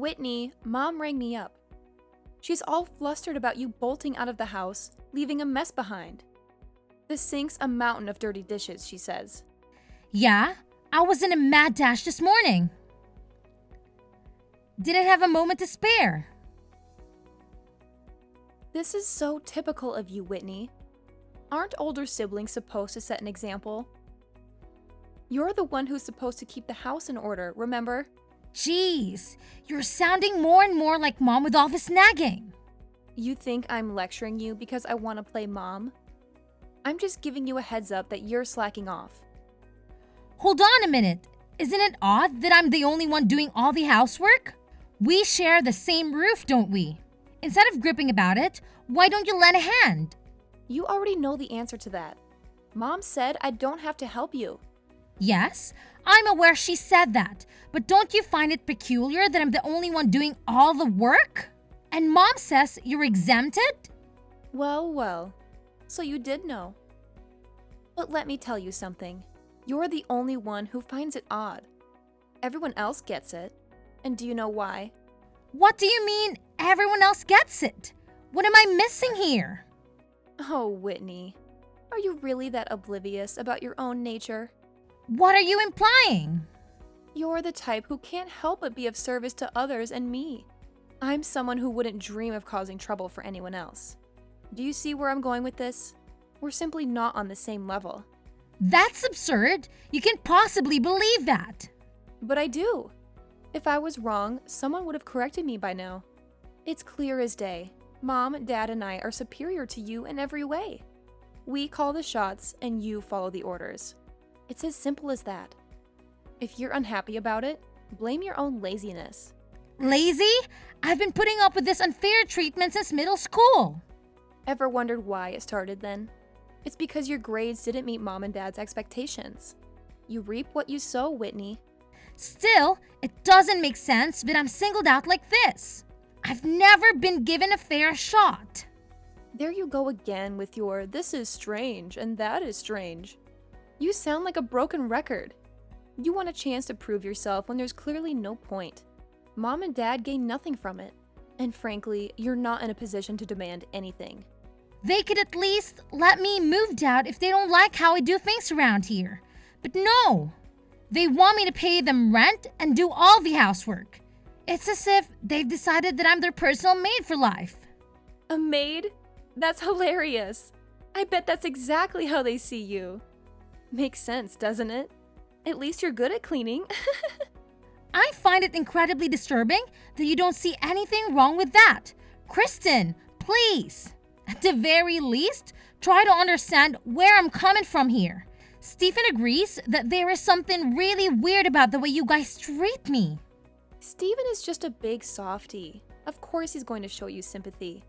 Whitney, Mom rang me up. She's all flustered about you bolting out of the house, leaving a mess behind. The sink's a mountain of dirty dishes, she says. Yeah, I was in a mad dash this morning. Didn't have a moment to spare. This is so typical of you, Whitney. Aren't older siblings supposed to set an example? You're the one who's supposed to keep the house in order, remember? Jeez, you're sounding more and more like Mom with all this nagging. You think I'm lecturing you because I want to play Mom? I'm just giving you a heads up that you're slacking off. Hold on a minute. Isn't it odd that I'm the only one doing all the housework? We share the same roof, don't we? Instead of gripping about it, why don't you lend a hand? You already know the answer to that. Mom said I don't have to help you. Yes, I'm aware she said that, but don't you find it peculiar that I'm the only one doing all the work? And Mom says you're exempted? Well, so you did know. But let me tell you something. You're the only one who finds it odd. Everyone else gets it. And do you know why? What do you mean everyone else gets it? What am I missing here? Oh, Whitney. Are you really that oblivious about your own nature? What are you implying? You're the type who can't help but be of service to others and me. I'm someone who wouldn't dream of causing trouble for anyone else. Do you see where I'm going with this? We're simply not on the same level. That's absurd. You can't possibly believe that. But I do. If I was wrong, someone would have corrected me by now. It's clear as day. Mom, Dad, and I are superior to you in every way. We call the shots and you follow the orders. It's as simple as that. If you're unhappy about it, blame your own laziness. Lazy? I've been putting up with this unfair treatment since middle school. Ever wondered why it started then? It's because your grades didn't meet Mom and Dad's expectations. You reap what you sow, Whitney. Still, it doesn't make sense that I'm singled out like this. I've never been given a fair shot. There you go again with your this is strange and that is strange. You sound like a broken record. You want a chance to prove yourself when there's clearly no point. Mom and Dad gain nothing from it. And frankly, you're not in a position to demand anything. They could at least let me move out if they don't like how I do things around here. But no! They want me to pay them rent and do all the housework. It's as if they've decided that I'm their personal maid for life. A maid? That's hilarious. I bet that's exactly how they see you. Makes sense, doesn't it? At least you're good at cleaning. I find it incredibly disturbing that you don't see anything wrong with that. Kristen, please. At the very least, try to understand where I'm coming from here. Stephen agrees that there is something really weird about the way you guys treat me. Stephen is just a big softie. Of course he's going to show you sympathy.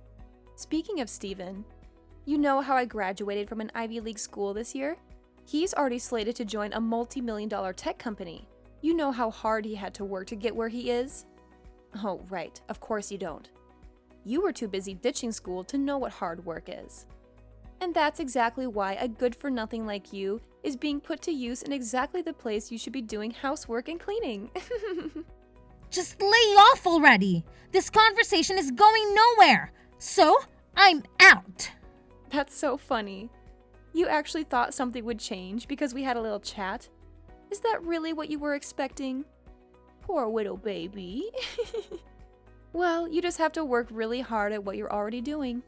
Speaking of Stephen, you know how I graduated from an Ivy League school this year? He's already slated to join a multi-million-dollar tech company. You know how hard he had to work to get where he is? Oh, right. Of course you don't. You were too busy ditching school to know what hard work is. And that's exactly why a good-for-nothing like you is being put to use in exactly the place you should be doing housework and cleaning. Just lay off already. This conversation is going nowhere. So, I'm out. That's so funny. You actually thought something would change because we had a little chat? Is that really what you were expecting? Poor widow baby. Well, you just have to work really hard at what you're already doing.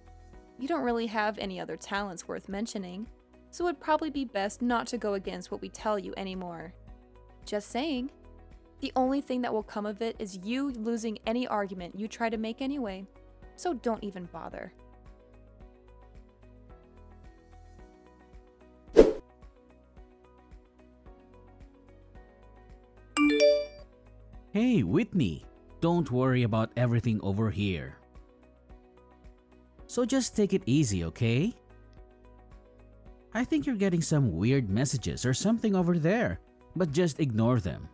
You don't really have any other talents worth mentioning, so it'd probably be best not to go against what we tell you anymore. Just saying. The only thing that will come of it is you losing any argument you try to make anyway, so don't even bother. Hey, Whitney, don't worry about everything over here. So just take it easy, okay? I think you're getting some weird messages or something over there, but just ignore them.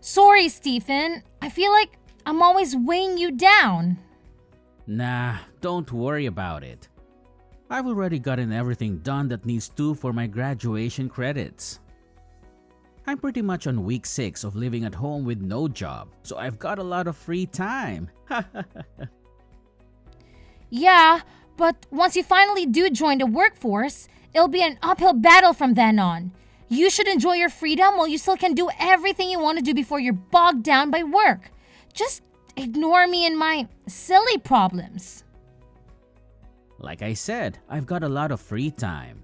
Sorry, Stephen. I feel like I'm always weighing you down. Nah, don't worry about it. I've already gotten everything done that needs to for my graduation credits. I'm pretty much on week 6 of living at home with no job, so I've got a lot of free time. Yeah, but once you finally do join the workforce, it'll be an uphill battle from then on. You should enjoy your freedom while you still can do everything you want to do before you're bogged down by work. Just ignore me and my silly problems. Like I said, I've got a lot of free time.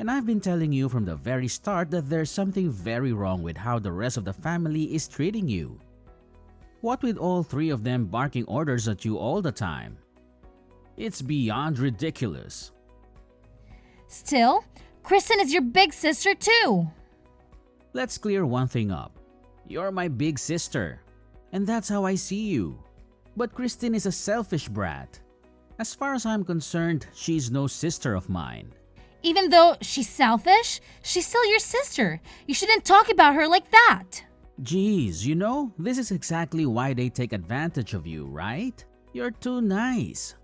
And I've been telling you from the very start that there's something very wrong with how the rest of the family is treating you. What with all 3 of them barking orders at you all the time? It's beyond ridiculous. Still, Kristen is your big sister too. Let's clear one thing up. You're my big sister, and that's how I see you. But Kristen is a selfish brat. As far as I'm concerned, she's no sister of mine. Even though she's selfish, she's still your sister. You shouldn't talk about her like that. Geez, this is exactly why they take advantage of you, right? You're too nice.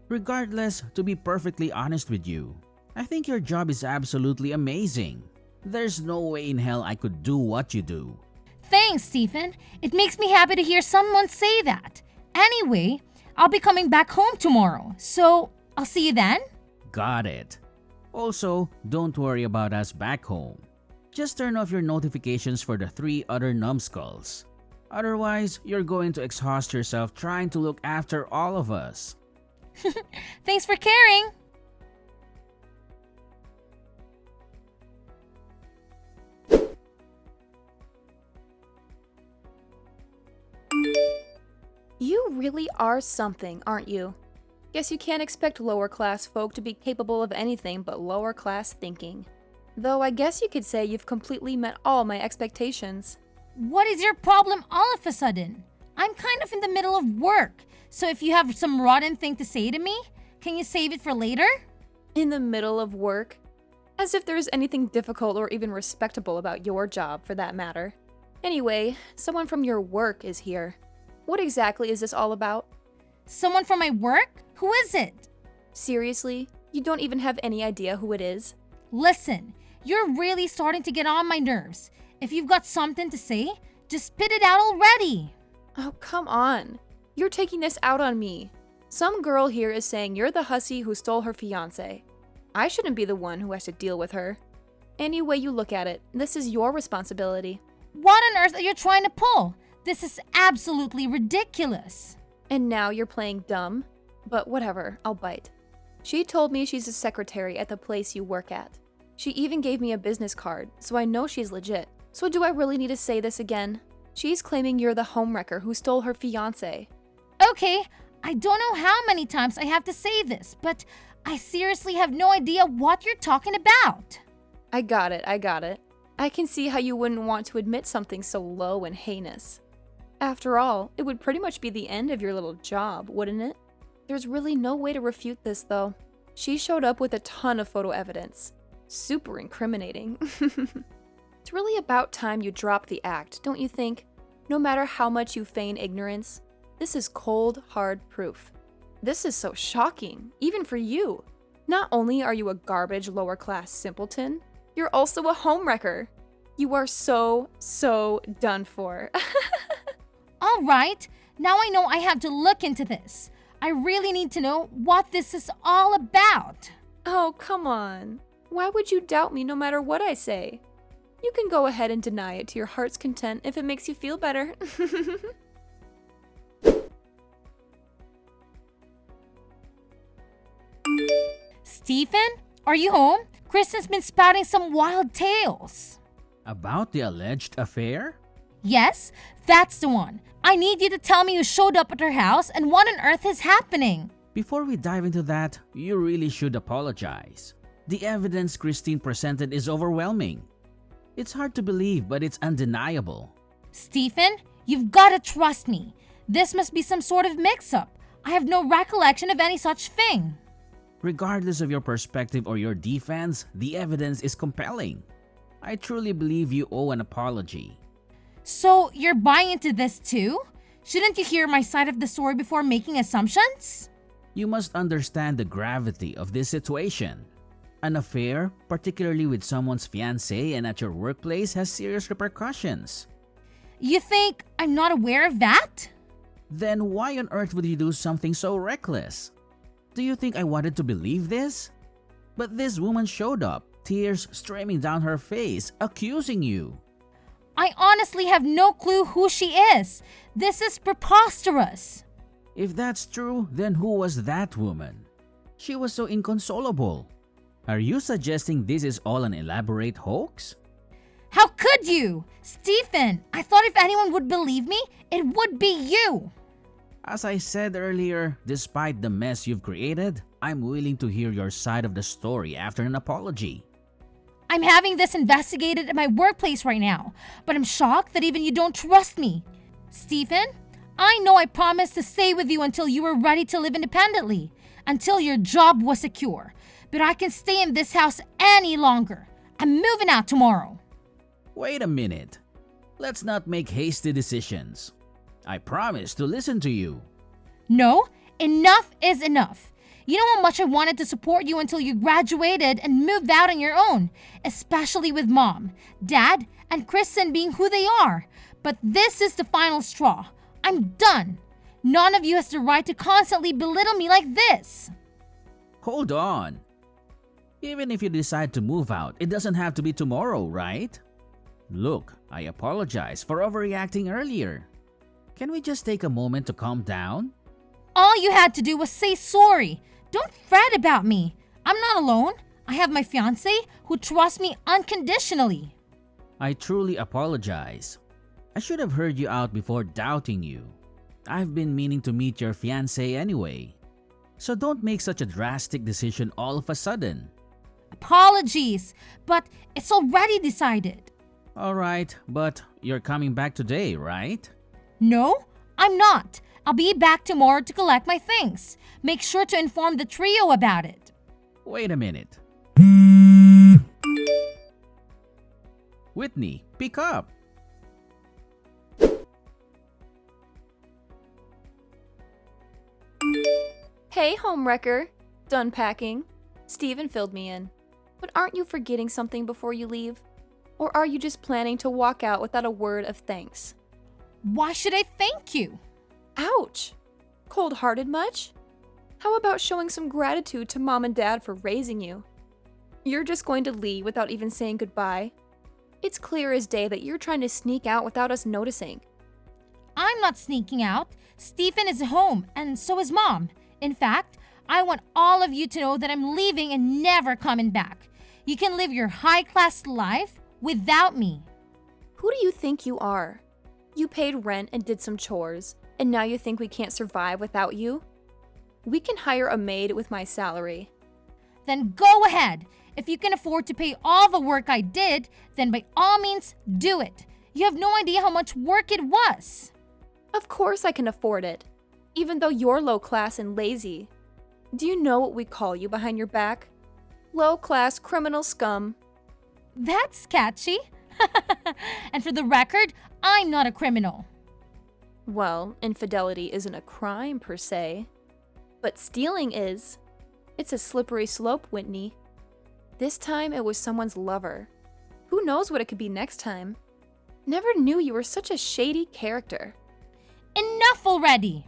Regardless, to be perfectly honest with you, I think your job is absolutely amazing. There's no way in hell I could do what you do. Thanks, Stephen. It makes me happy to hear someone say that. Anyway, I'll be coming back home tomorrow, so I'll see you then. Got it. Also, don't worry about us back home. Just turn off your notifications for the 3 other numbskulls. Otherwise, you're going to exhaust yourself trying to look after all of us. Thanks for caring. You really are something, aren't you? Guess you can't expect lower class folk to be capable of anything but lower class thinking. Though I guess you could say you've completely met all my expectations. What is your problem all of a sudden? I'm kind of in the middle of work, so if you have some rotten thing to say to me, can you save it for later? In the middle of work? As if there's anything difficult or even respectable about your job, for that matter. Anyway, someone from your work is here. What exactly is this all about? Someone from my work? Who is it? Seriously? You don't even have any idea who it is? Listen, you're really starting to get on my nerves. If you've got something to say, just spit it out already. Oh, come on. You're taking this out on me. Some girl here is saying you're the hussy who stole her fiancé. I shouldn't be the one who has to deal with her. Any way you look at it, this is your responsibility. What on earth are you trying to pull? This is absolutely ridiculous. And now you're playing dumb? But whatever, I'll bite. She told me she's a secretary at the place you work at. She even gave me a business card, so I know she's legit. So do I really need to say this again? She's claiming you're the homewrecker who stole her fiancé. Okay, I don't know how many times I have to say this, but I seriously have no idea what you're talking about. I got it. I can see how you wouldn't want to admit something so low and heinous. After all, it would pretty much be the end of your little job, wouldn't it? There's really no way to refute this, though. She showed up with a ton of photo evidence. Super incriminating. It's really about time you drop the act, don't you think? No matter how much you feign ignorance, this is cold, hard proof. This is so shocking, even for you. Not only are you a garbage lower-class simpleton, you're also a homewrecker. You are so done for. All right, now I know I have to look into this. I really need to know what this is all about. Oh, come on. Why would you doubt me no matter what I say? You can go ahead and deny it to your heart's content if it makes you feel better. Stephen, are you home? Kristen's been spouting some wild tales. About the alleged affair? Yes, that's the one. I need you to tell me who showed up at her house and what on earth is happening. Before we dive into that, you really should apologize. The evidence Christine presented is overwhelming. It's hard to believe, but it's undeniable. Stephen, you've got to trust me. This must be some sort of mix-up. I have no recollection of any such thing. Regardless of your perspective or your defense, the evidence is compelling. I truly believe you owe an apology. So, you're buying into this too? Shouldn't you hear my side of the story before making assumptions? You must understand the gravity of this situation. An affair, particularly with someone's fiancé and at your workplace, has serious repercussions. You think I'm not aware of that? Then why on earth would you do something so reckless? Do you think I wanted to believe this? But this woman showed up, tears streaming down her face, accusing you. I honestly have no clue who she is. This is preposterous. If that's true, then who was that woman? She was so inconsolable. Are you suggesting this is all an elaborate hoax? How could you? Stephen, I thought if anyone would believe me, it would be you. As I said earlier, despite the mess you've created, I'm willing to hear your side of the story after an apology. I'm having this investigated at my workplace right now, but I'm shocked that even you don't trust me. Stephen, I know I promised to stay with you until you were ready to live independently, until your job was secure, but I can stay in this house any longer. I'm moving out tomorrow. Wait a minute. Let's not make hasty decisions. I promise to listen to you. No, enough is enough. You know how much I wanted to support you until you graduated and moved out on your own, especially with Mom, Dad, and Kristen being who they are. But this is the final straw. I'm done. None of you has the right to constantly belittle me like this. Hold on. Even if you decide to move out, it doesn't have to be tomorrow, right? Look, I apologize for overreacting earlier. Can we just take a moment to calm down? All you had to do was say sorry. Don't fret about me. I'm not alone. I have my fiancé who trusts me unconditionally. I truly apologize. I should have heard you out before doubting you. I've been meaning to meet your fiancé anyway. So don't make such a drastic decision all of a sudden. Apologies, but it's already decided. Alright, but you're coming back today, right? No, I'm not. I'll be back tomorrow to collect my things. Make sure to inform the trio about it. Wait a minute. Whitney, pick up. Hey, homewrecker. Done packing. Steven filled me in. But aren't you forgetting something before you leave? Or are you just planning to walk out without a word of thanks? Why should I thank you? Ouch! Cold-hearted much? How about showing some gratitude to Mom and Dad for raising you? You're just going to leave without even saying goodbye? It's clear as day that you're trying to sneak out without us noticing. I'm not sneaking out. Stephen is home, and so is Mom. In fact, I want all of you to know that I'm leaving and never coming back. You can live your high-class life without me. Who do you think you are? You paid rent and did some chores, and now you think we can't survive without you? We can hire a maid with my salary. Then go ahead. If you can afford to pay all the work I did, then by all means, do it. You have no idea how much work it was. Of course I can afford it, even though you're low class and lazy. Do you know what we call you behind your back? Low-class criminal scum. That's catchy. And for the record, I'm not a criminal. Well, infidelity isn't a crime per se, but stealing is. It's a slippery slope, Whitney. This time it was someone's lover. Who knows what it could be next time? Never knew you were such a shady character. Enough already!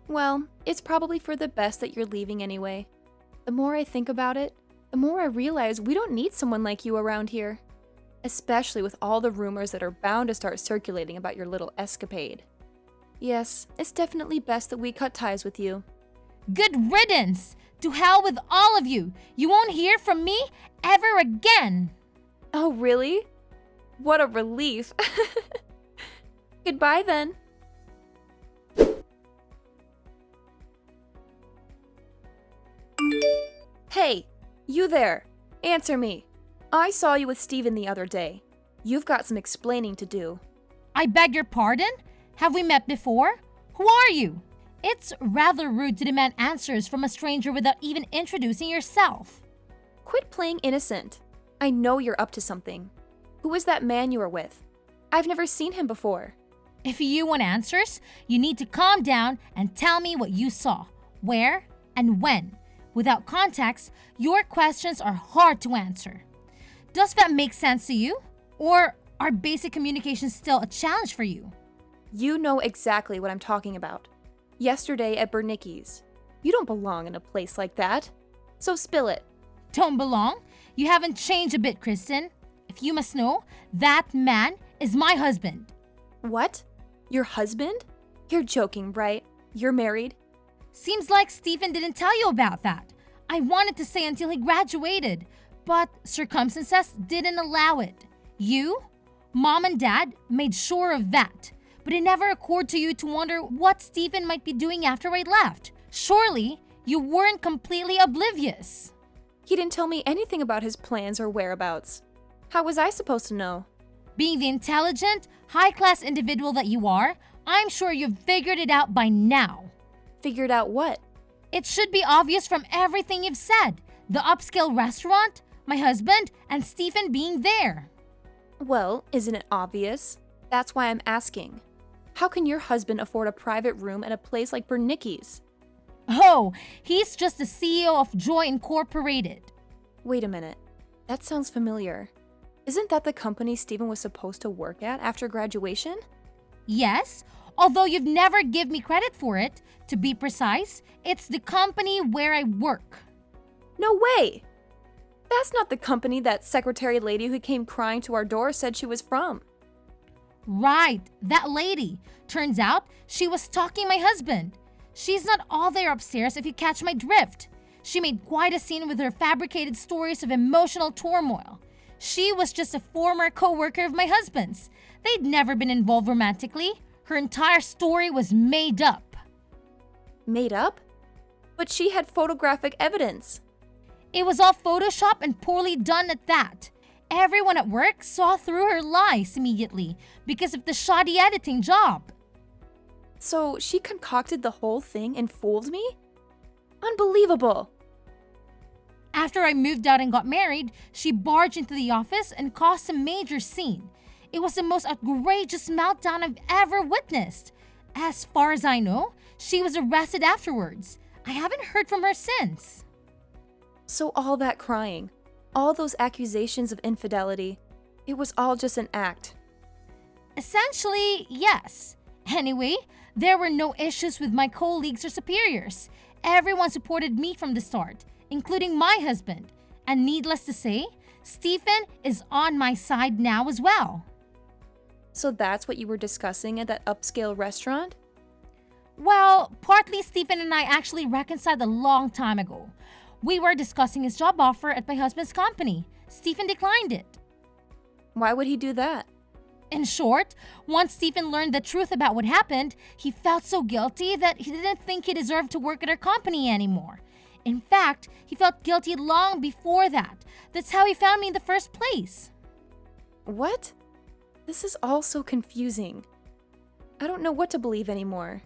Well, it's probably for the best that you're leaving anyway. The more I think about it, the more I realize we don't need someone like you around here. Especially with all the rumors that are bound to start circulating about your little escapade. Yes, it's definitely best that we cut ties with you. Good riddance! To hell with all of you! You won't hear from me ever again! Oh, really? What a relief. Goodbye then. Hey, you there. Answer me. I saw you with Steven the other day. You've got some explaining to do. I beg your pardon? Have we met before? Who are you? It's rather rude to demand answers from a stranger without even introducing yourself. Quit playing innocent. I know you're up to something. Who is that man you were with? I've never seen him before. If you want answers, you need to calm down and tell me what you saw, where, and when. Without context, your questions are hard to answer. Does that make sense to you? Or are basic communications still a challenge for you? You know exactly what I'm talking about. Yesterday at Bernicki's. You don't belong in a place like that. So spill it. Don't belong? You haven't changed a bit, Kristen. If you must know, that man is my husband. What? Your husband? You're joking, right? You're married? Seems like Stephen didn't tell you about that. I wanted to say until he graduated, but circumstances didn't allow it. You, Mom and Dad made sure of that, but it never occurred to you to wonder what Stephen might be doing after I left. Surely, you weren't completely oblivious. He didn't tell me anything about his plans or whereabouts. How was I supposed to know? Being the intelligent, high-class individual that you are, I'm sure you've figured it out by now. Figured out what? It should be obvious from everything you've said. The upscale restaurant, my husband, and Stephen being there. Well, isn't it obvious? That's why I'm asking. How can your husband afford a private room at a place like Bernicki's? Oh, he's just the CEO of Joy Incorporated. Wait a minute. That sounds familiar. Isn't that the company Stephen was supposed to work at after graduation? Yes, although you've never given me credit for it. To be precise, it's the company where I work. No way! That's not the company that secretary lady who came crying to our door said she was from. Right, that lady. Turns out she was stalking my husband. She's not all there upstairs if you catch my drift. She made quite a scene with her fabricated stories of emotional turmoil. She was just a former co-worker of my husband's. They'd never been involved romantically. Her entire story was made up. Made up? But she had photographic evidence. It was all Photoshop and poorly done at that. Everyone at work saw through her lies immediately because of the shoddy editing job. So she concocted the whole thing and fooled me? Unbelievable! After I moved out and got married, she barged into the office and caused a major scene. It was the most outrageous meltdown I've ever witnessed. As far as I know, she was arrested afterwards. I haven't heard from her since. So all that crying, all those accusations of infidelity, it was all just an act. Essentially, yes. Anyway, there were no issues with my colleagues or superiors. Everyone supported me from the start, including my husband. And needless to say, Stephen is on my side now as well. So that's what you were discussing at that upscale restaurant? Well, partly Stephen and I actually reconciled a long time ago. We were discussing his job offer at my husband's company. Stephen declined it. Why would he do that? In short, once Stephen learned the truth about what happened, he felt so guilty that he didn't think he deserved to work at our company anymore. In fact, he felt guilty long before that. That's how he found me in the first place. What? This is all so confusing. I don't know what to believe anymore.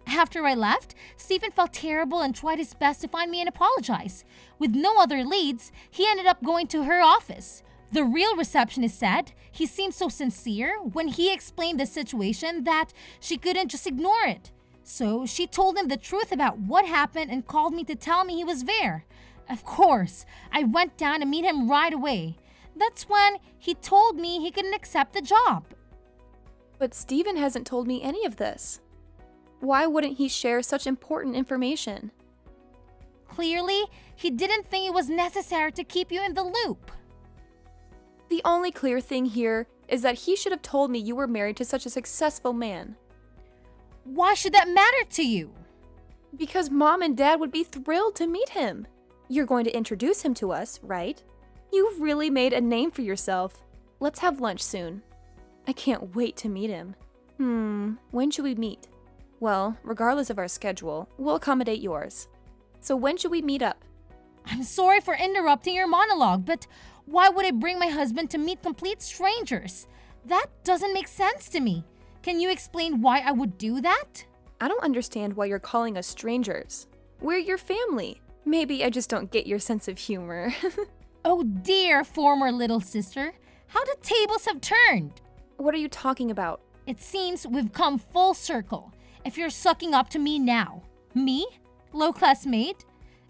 After I left, Stephen felt terrible and tried his best to find me and apologize. With no other leads, he ended up going to her office. The real receptionist said he seemed so sincere when he explained the situation that she couldn't just ignore it. So she told him the truth about what happened and called me to tell me he was there. Of course, I went down to meet him right away. That's when he told me he couldn't accept the job. But Stephen hasn't told me any of this. Why wouldn't he share such important information? Clearly, he didn't think it was necessary to keep you in the loop. The only clear thing here is that he should have told me you were married to such a successful man. Why should that matter to you? Because Mom and Dad would be thrilled to meet him. You're going to introduce him to us, right? You've really made a name for yourself. Let's have lunch soon. I can't wait to meet him. When should we meet? Well, regardless of our schedule, we'll accommodate yours. So when should we meet up? I'm sorry for interrupting your monologue, but why would I bring my husband to meet complete strangers? That doesn't make sense to me. Can you explain why I would do that? I don't understand why you're calling us strangers. We're your family. Maybe I just don't get your sense of humor. Oh dear, former little sister. How the tables have turned. What are you talking about? It seems we've come full circle. If you're sucking up to me now. Me? Low-class maid?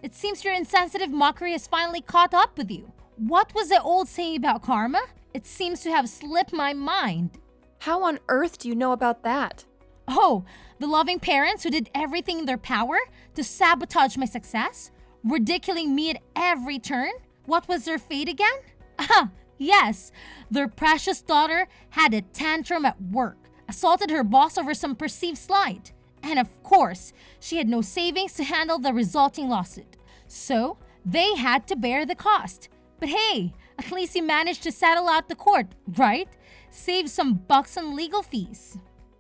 It seems your insensitive mockery has finally caught up with you. What was the old saying about karma? It seems to have slipped my mind. How on earth do you know about that? Oh, the loving parents who did everything in their power to sabotage my success, ridiculing me at every turn. What was their fate again? Ah, yes, their precious daughter had a tantrum at work, assaulted her boss over some perceived slight. And of course, she had no savings to handle the resulting lawsuit. So, they had to bear the cost. But hey, at least you managed to settle out the court, right? Save some bucks on legal fees.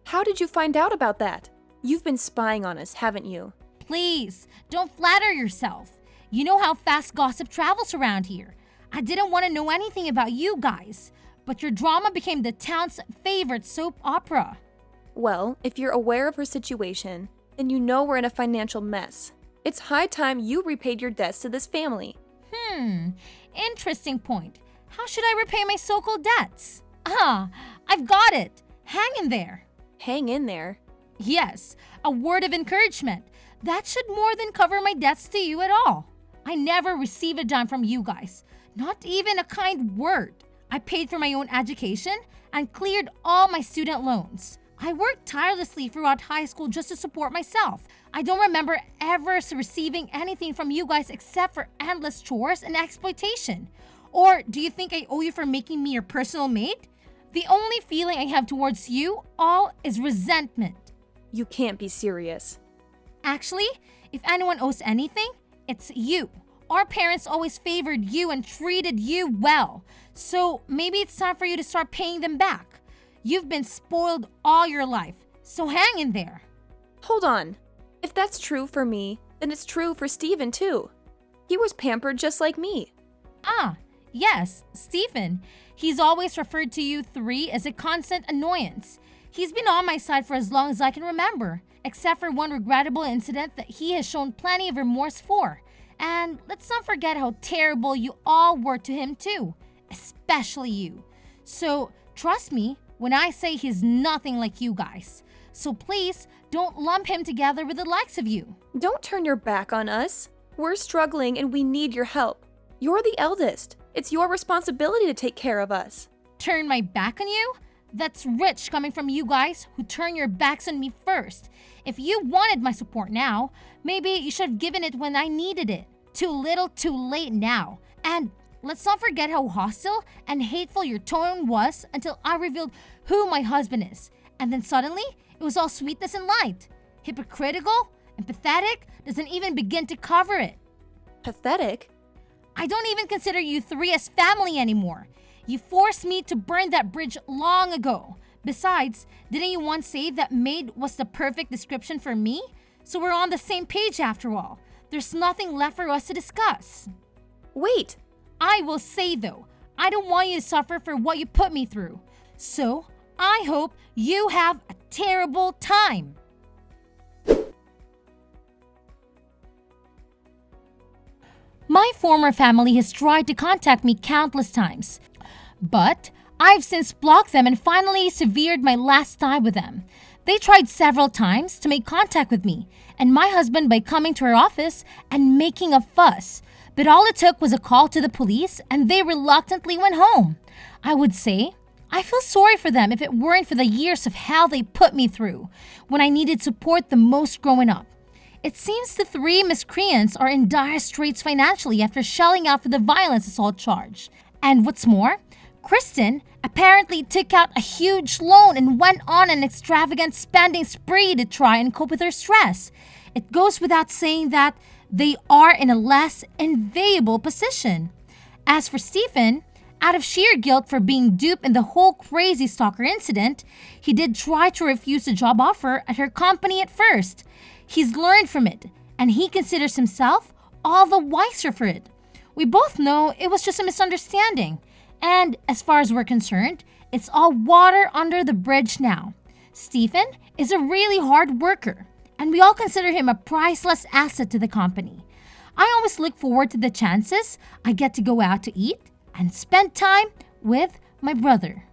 How did you find out about that? You've been spying on us, haven't you? Please, don't flatter yourself. You know how fast gossip travels around here. I didn't want to know anything about you guys, but your drama became the town's favorite soap opera. Well, if you're aware of her situation, then you know we're in a financial mess. It's high time you repaid your debts to this family. Interesting point. How should I repay my so-called debts? Ah, I've got it. Hang in there. Hang in there. Yes, a word of encouragement. That should more than cover my debts to you at all. I never received a dime from you guys. Not even a kind word. I paid for my own education and cleared all my student loans. I worked tirelessly throughout high school just to support myself. I don't remember ever receiving anything from you guys except for endless chores and exploitation. Or do you think I owe you for making me your personal maid? The only feeling I have towards you all is resentment. You can't be serious. Actually, if anyone owes anything, it's you. Our parents always favored you and treated you well. So maybe it's time for you to start paying them back. You've been spoiled all your life, so hang in there. Hold on. If that's true for me, then it's true for Steven too. He was pampered just like me. Ah, yes, Stephen. He's always referred to you three as a constant annoyance. He's been on my side for as long as I can remember, except for one regrettable incident that he has shown plenty of remorse for. And let's not forget how terrible you all were to him too, especially you. So trust me when I say he's nothing like you guys. So please don't lump him together with the likes of you. Don't turn your back on us. We're struggling and we need your help. You're the eldest. It's your responsibility to take care of us. Turn my back on you? That's rich coming from you guys who turn your backs on me first. If you wanted my support now, maybe you should have given it when I needed it. Too little, too late now. And let's not forget how hostile and hateful your tone was until I revealed who my husband is. And then suddenly, it was all sweetness and light. Hypocritical and pathetic doesn't even begin to cover it. Pathetic? I don't even consider you three as family anymore. You forced me to burn that bridge long ago. Besides, didn't you once say that maid was the perfect description for me? So we're on the same page after all. There's nothing left for us to discuss. Wait! I will say though, I don't want you to suffer for what you put me through. So, I hope you have a terrible time. My former family has tried to contact me countless times, but I've since blocked them and finally severed my last tie with them. They tried several times to make contact with me and my husband by coming to our office and making a fuss, but all it took was a call to the police and they reluctantly went home. I would say, I feel sorry for them if it weren't for the years of hell they put me through when I needed support the most growing up. It seems the three miscreants are in dire straits financially after shelling out for the violence assault charge. And what's more, Kristen apparently took out a huge loan and went on an extravagant spending spree to try and cope with her stress. It goes without saying that they are in a less enviable position. As for Stephen, out of sheer guilt for being duped in the whole crazy stalker incident, he did try to refuse the job offer at her company at first. He's learned from it, and he considers himself all the wiser for it. We both know it was just a misunderstanding. And as far as we're concerned, it's all water under the bridge now. Stephen is a really hard worker, and we all consider him a priceless asset to the company. I always look forward to the chances I get to go out to eat and spend time with my brother.